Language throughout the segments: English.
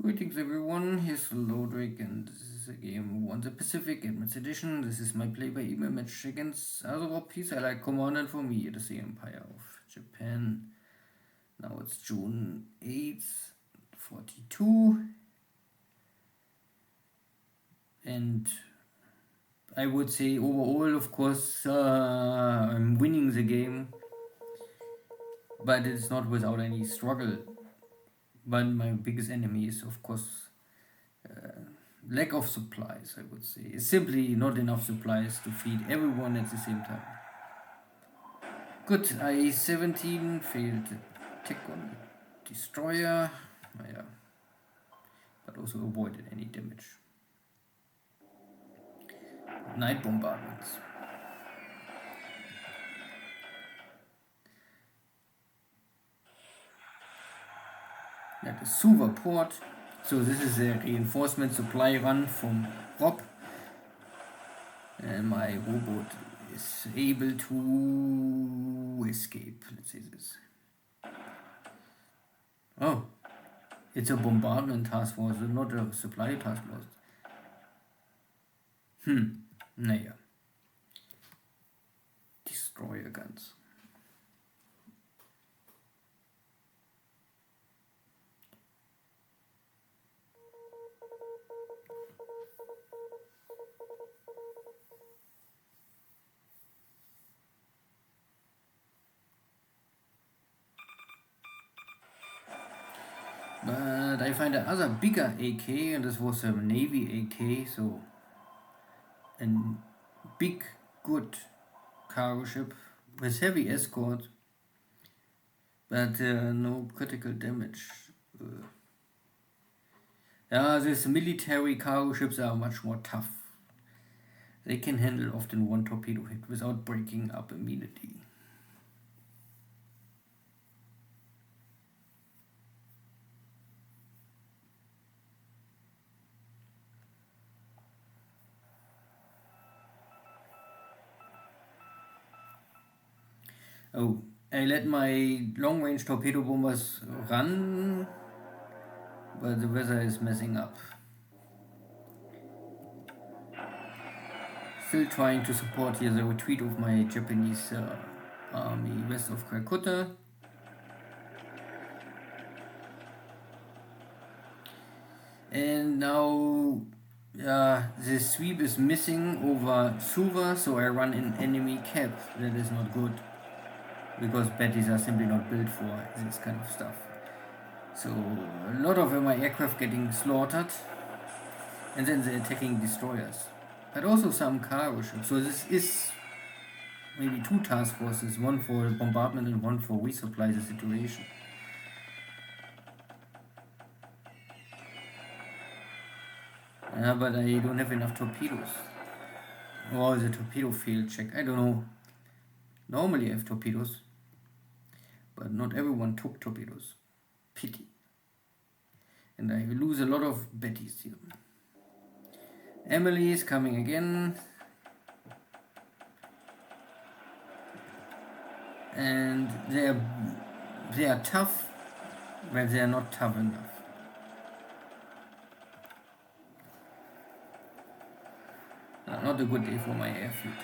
Greetings everyone, here's Lodrik and this is a game 1 the Pacific Admins Edition. This is my play-by-email match against AsuRob. He's allied commander for me. It is the Empire of Japan. Now it's June 8th, 42. And I would say overall, of course, I'm winning the game. But it's not without any struggle. But my biggest enemy is, of course, lack of supplies, I would say. It's simply not enough supplies to feed everyone at the same time. Good, RA8.1 failed attack on the destroyer. Yeah. But also avoided any damage. Night bombardments. At the Suva port. So this is a reinforcement supply run from Rob. And my robot is able to escape. Let's say this. Oh, it's a bombardment task force, not a supply task force. Naja. Destroyer guns. But I find another bigger AK, and this was a Navy AK, so a big, good cargo ship with heavy escort, but no critical damage. These military cargo ships are much more tough. They can handle often one torpedo hit without breaking up immediately. Oh, I let my long-range torpedo bombers run, but the weather is messing up. Still trying to support here the retreat of my Japanese army west of Calcutta. And now the sweep is missing over Suva, so I run an enemy cap. That is not good, because batteries are simply not built for this kind of stuff. So a lot of my aircraft getting slaughtered, and then the attacking destroyers, but also some cargo ships. So this is maybe two task forces, one for bombardment and one for resupply the situation. But I don't have enough torpedoes. Oh, the torpedo field check. I don't know. Normally I have torpedoes, but not everyone took torpedoes. Pity. And I lose a lot of betties here. Emily is coming again. And they are tough, but they are not tough enough. Not a good day for my airfield.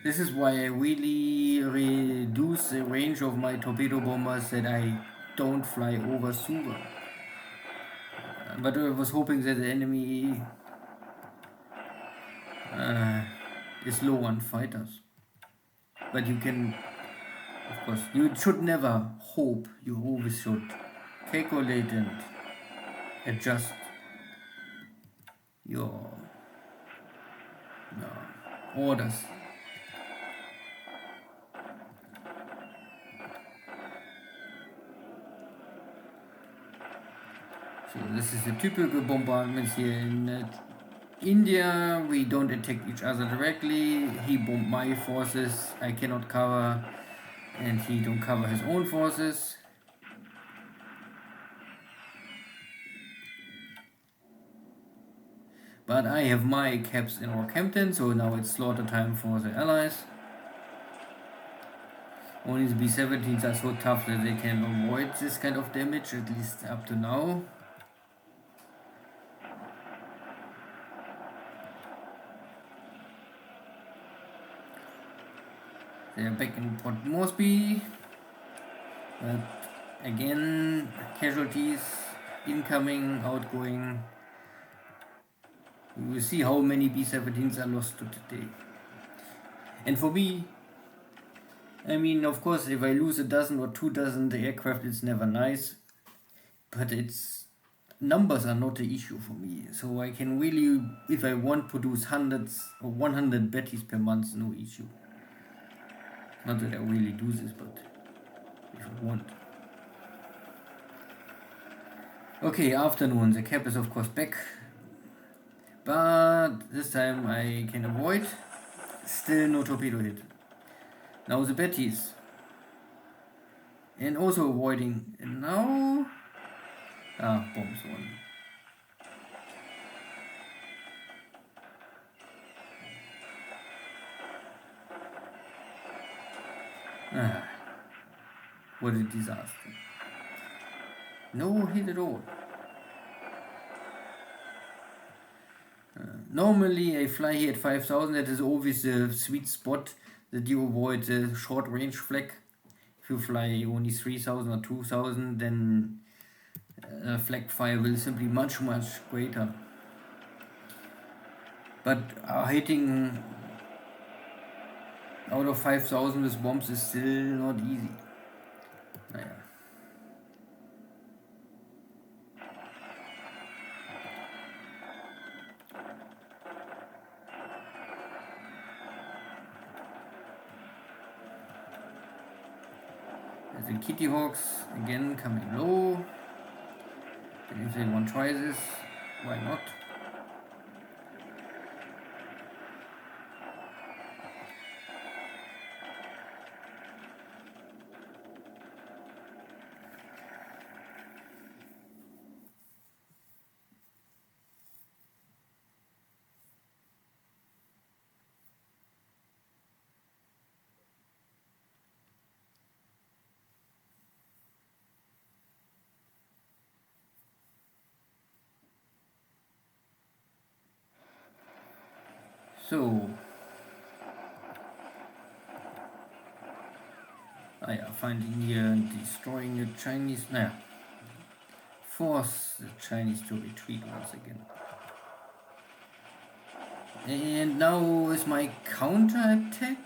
This is why I really reduce the range of my torpedo bombers, that I don't fly over Suva. But I was hoping that the enemy is low on fighters. But you can, of course, you should never hope, you always should calculate and adjust your orders. So this is the typical bombardments here in India. We don't attack each other directly. He bombed my forces, I cannot cover, and he don't cover his own forces. But I have my caps in Rockhampton, so now it's slaughter time for the allies. Only the B-17s are so tough that they can avoid this kind of damage, at least up to now. They are back in Port Moresby. But again, casualties, incoming, outgoing. We will see how many B-17s are lost today. And for me, I mean, of course, if I lose a dozen or 2 dozen the aircraft, it's never nice. But numbers are not the issue for me. So I can really, if I want, produce hundreds or 100 Bettys per month, no issue. Not that I really do this, but if I want. Okay, afternoon. The cap is of course back. But this time I can avoid. Still no torpedo hit. Now the Bettys. And also avoiding. And now... bombs one. What a disaster. No hit at all. Normally I fly here at 5000, that is always the sweet spot that you avoid the short range flag. If you fly only 3000 or 2000, then flag fire will simply much greater. But hitting out of 5000 with bombs is still not easy. Naja. The Kitty Hawks again coming low. And if they want to try this, why not? So, finding here and destroying the Chinese, force the Chinese to retreat once again. And now is my counter-attack.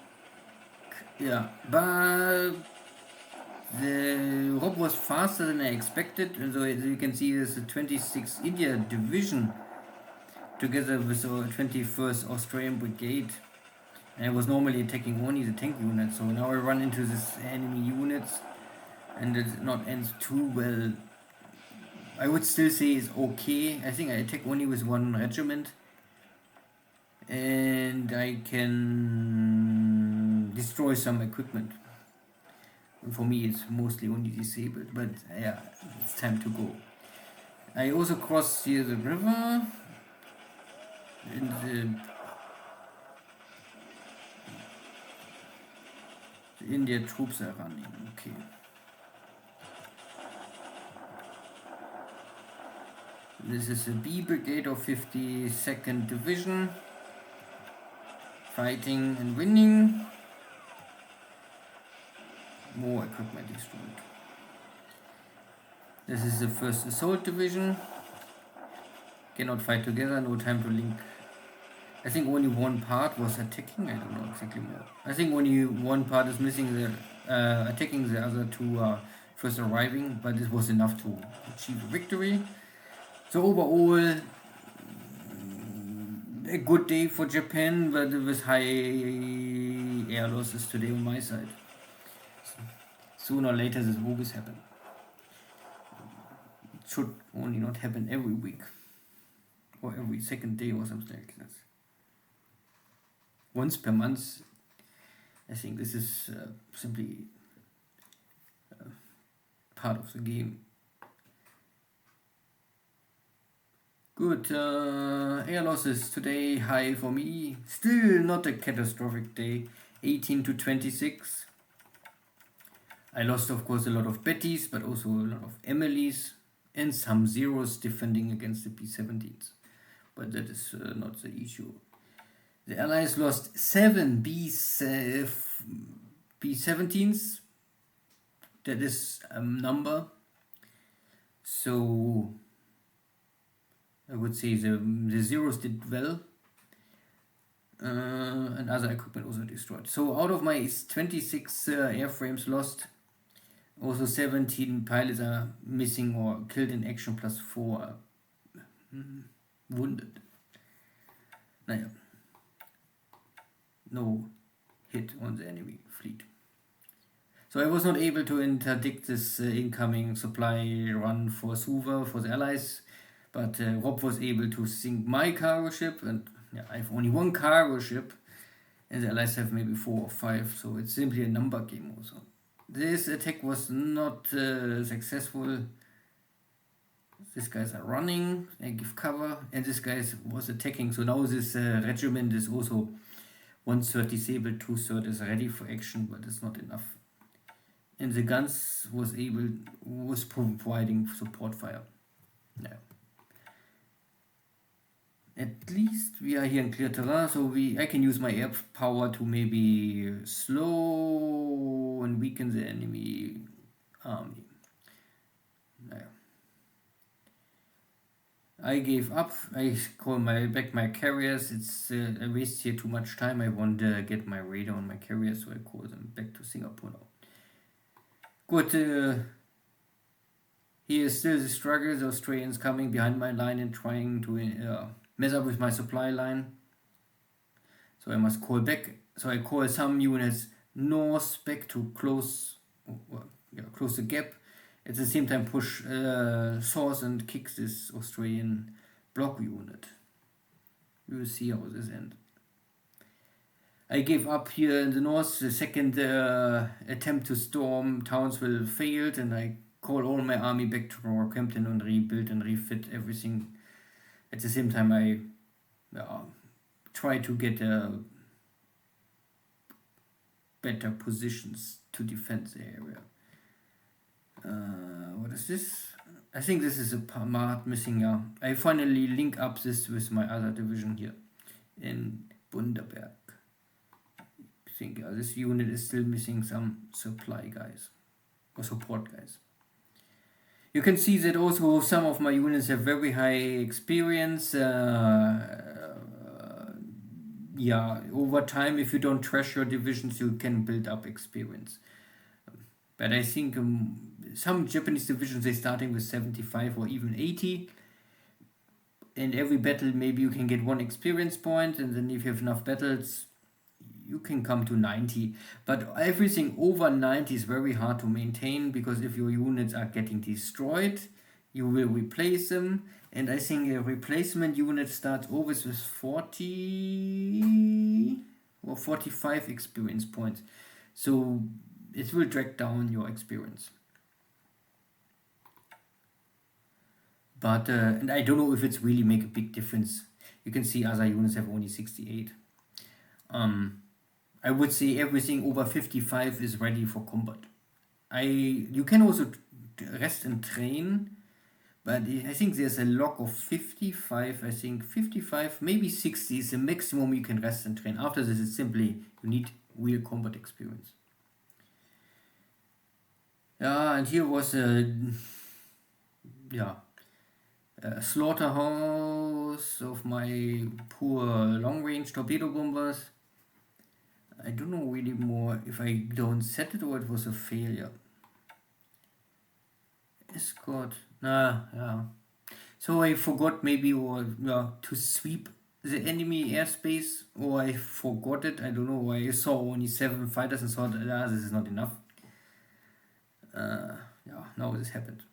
Yeah, but the Rob was faster than I expected, and so as you can see there's a 26th India Division together with our 21st Australian Brigade. And I was normally attacking only the tank units, so now I run into this enemy units and it not ends too well. I would still say it's okay. I think I attack only with 1 regiment and I can destroy some equipment. And for me it's mostly only disabled, but yeah, it's time to go. I also cross here the river and the India troops are running, okay. This is a B Brigade of 52nd Division, fighting and winning. More equipment destroyed. This is the 1st Assault Division. Cannot fight together, no time to link. I think only 1 part was attacking, I don't know exactly more. I think only 1 part is missing, the attacking, the other 2 are first arriving, but this was enough to achieve a victory. So overall, a good day for Japan, but with high air losses today on my side. Sooner or later this will always happen. It should only not happen every week or every second day or something like that. Once per month, I think this is simply part of the game. Good, air losses today high for me. Still not a catastrophic day. 18 to 26. I lost, of course, a lot of Bettys, but also a lot of Emilys and some zeros defending against the B-17s. But that is not the issue. The Allies lost 7 B-17s. That is a number. So I would say the zeros did well. And other equipment also destroyed. So out of my 26 airframes lost, also 17 pilots are missing or killed in action, plus 4 are wounded. Naja. No hit on the enemy fleet. So I was not able to interdict this incoming supply run for Suva for the Allies, but Rob was able to sink my cargo ship, and yeah, I have only 1 cargo ship, and the Allies have maybe 4 or 5, so it's simply a number game also. This attack was not successful. These guys are running, they give cover, and this guy was attacking. So now this regiment is also 1/3 disabled, 2/3 is ready for action, but it's not enough. And the guns was providing support fire. Yeah. At least we are here in clear terrain, so I can use my air power to maybe slow and weaken the enemy army. Naja. I gave up. I call back my carriers. It's I waste here too much time. I want to get my radar on my carriers, so I call them back to Singapore now. Good. Here is still the struggle. The Australians coming behind my line and trying to mess up with my supply line. So I must call back. So I call some units north back to close the gap. At the same time push south and kick this Australian block unit. We will see how this ends. I gave up here in the north. The second attempt to storm Townsville failed, and I call all my army back to Rockhampton and rebuild and refit everything. At the same time, I try to get better positions to defend the area. What is this? I think this is a part missing. I finally link up this with my other division here in Bundaberg. I think this unit is still missing some supply guys or support guys. You can see that also some of my units have very high experience. Over time, if you don't trash your divisions, you can build up experience. But I think some Japanese divisions, they're starting with 75 or even 80. In every battle, maybe you can get 1 experience point, and then if you have enough battles, you can come to 90. But everything over 90 is very hard to maintain, because if your units are getting destroyed, you will replace them. And I think a replacement unit starts always with 40 or 45 experience points. So it will drag down your experience. But and I don't know if it's really make a big difference. You can see other units have only 68. I would say everything over 55 is ready for combat. You can also rest and train, but I think there's a log of 55. I think 55, maybe 60 is the maximum you can rest and train. After this, it's simply you need real combat experience. Yeah, and here was a slaughterhouse of my poor long-range torpedo bombers. I don't know really more if I don't set it or it was a failure. Escort. So I forgot maybe to sweep the enemy airspace, or I forgot it. I don't know. I saw only 7 fighters and thought, this is not enough. Now this happened.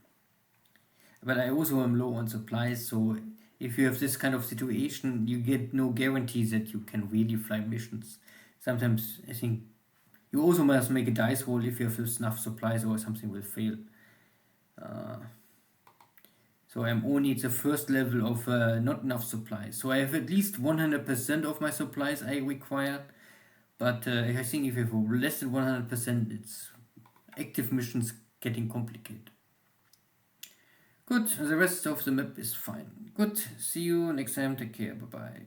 But I also am low on supplies, so if you have this kind of situation, you get no guarantee that you can really fly missions. Sometimes I think you also must make a dice roll if you have enough supplies or something will fail. So I'm only at the first level of not enough supplies. So I have at least 100% of my supplies I require. But I think if you have less than 100%, active missions getting complicated. Good, the rest of the map is fine. Good, see you next time, take care, bye bye.